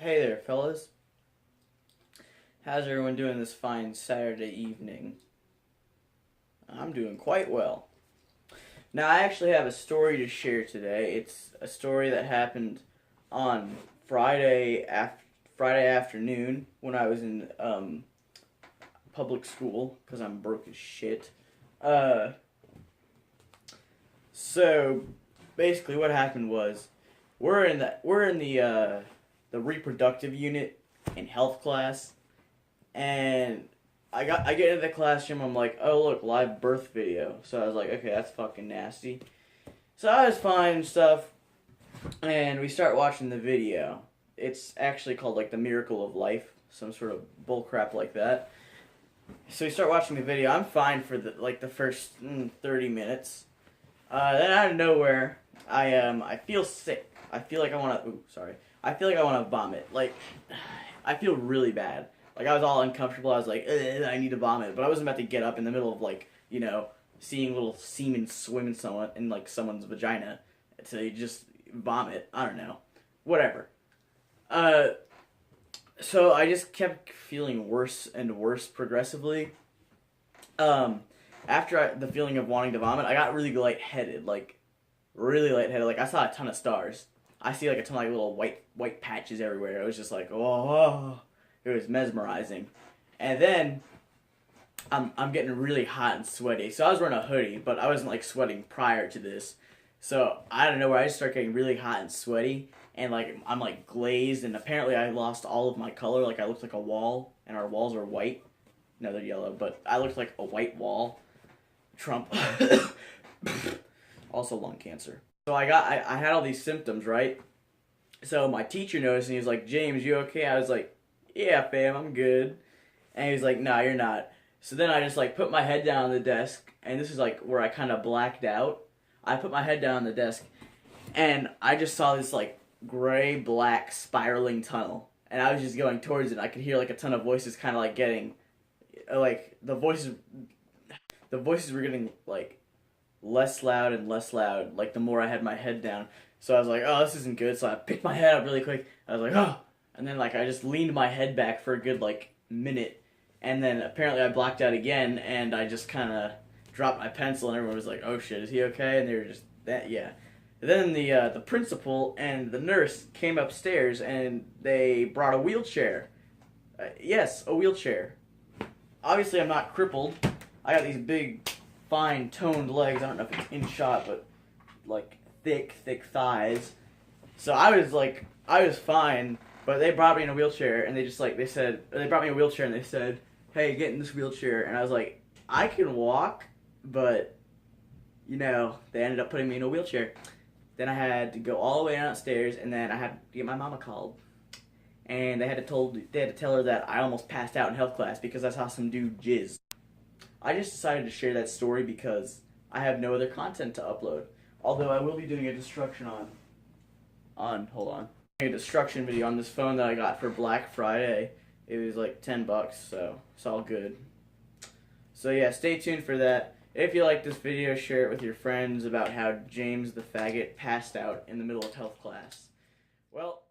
Hey there, fellas. How's everyone doing this fine Saturday evening? I'm doing quite well. Now, I actually have a story to share today. It's a story that happened on Friday afternoon when I was in public school because I'm broke as shit. Uh, so basically, what happened was we're in the reproductive unit in health class, and I get into the classroom. I'm like, oh look, live birth video. So I was like, okay, that's fucking nasty. So I was fine and stuff, and we start watching the video. It's actually called like the Miracle of Life, some sort of bullcrap like that. So we start watching the video. I'm fine for the first 30 minutes. Then out of nowhere, I feel sick. I feel like I want to. Ooh, sorry. I feel like I want to vomit. Like, I feel really bad. Like, I was all uncomfortable. I was like, I need to vomit. But I wasn't about to get up in the middle of, seeing little semen swim in someone's vagina to just vomit. I don't know. Whatever. So I just kept feeling worse and worse progressively. After the feeling of wanting to vomit, I got really lightheaded. Really lightheaded. Like, I saw a ton of stars. I see like a ton of little white patches everywhere. It was just like, oh, it was mesmerizing. And then I'm getting really hot and sweaty. So I was wearing a hoodie, but I wasn't like sweating prior to this. So I don't know where I just start getting really hot and sweaty, and like I'm like glazed, and apparently I lost all of my color. Like I looked like a wall, and our walls are white. No, they're yellow, but I looked like a white wall. Trump. Also lung cancer. So I had all these symptoms, right? So my teacher noticed, and he was like, James, you okay? I was like, yeah, fam, I'm good. And he was like, nah, you're not. So then I just like put my head down on the desk, and this is like where I kind of blacked out. I put my head down on the desk, and I just saw this like gray-black spiraling tunnel. And I was just going towards it. I could hear like a ton of voices kind of like getting, like the voices were getting like less loud and less loud, like the more I had my head down. So I was like, oh, this isn't good. So I picked my head up really quick. I was like, oh. And then like I just leaned my head back for a good like minute. And then apparently I blacked out again, and I just kind of dropped my pencil, and everyone was like, oh shit, is he okay? And they were just, yeah. And then the principal and the nurse came upstairs, and they brought a wheelchair. Yes, a wheelchair. Obviously I'm not crippled. I got these big, fine, toned legs. I don't know if it's in shot, but like thick thighs. So I was fine, but they brought me in a wheelchair, and they brought me in a wheelchair, and they said, hey, get in this wheelchair. And I was like, I can walk, but, they ended up putting me in a wheelchair. Then I had to go all the way downstairs, and then I had to get my mama called. And they had to tell her that I almost passed out in health class because I saw some dude jizz. I just decided to share that story because I have no other content to upload. Although I will be doing a destruction a destruction video on this phone that I got for Black Friday. It was like $10, so it's all good. So yeah, stay tuned for that. If you like this video, share it with your friends about how James the faggot passed out in the middle of health class. Well,